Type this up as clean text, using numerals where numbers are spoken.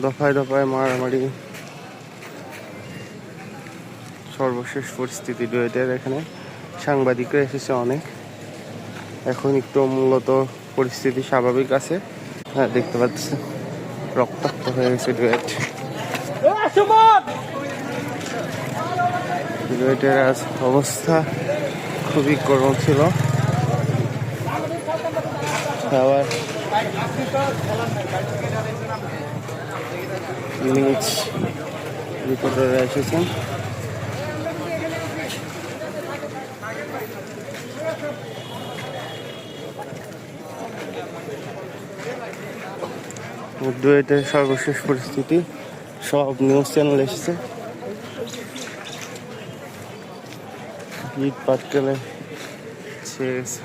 দফায় দফায় মারামারি, সর্বশেষ পরিস্থিতি ডুয়েটের। এখানে সাংবাদিকরা এসেছে অনেক, এখন একটু মূলত পরিস্থিতি স্বাভাবিক আছে। হ্যাঁ, দেখতে পাচ্ছি রক্তাক্ত হয়ে গেছে ডুয়েট। ডুয়েটের আজ অবস্থা খুবই করুণ ছিল। আবার নিউজ রিপোর্টাররা এসেছেন। ডুয়েটের সর্বশেষ পরিস্থিতি, সব নিউজ চ্যানেল এসেছে। ইট পাটকেলে ছেড়ে গেছে।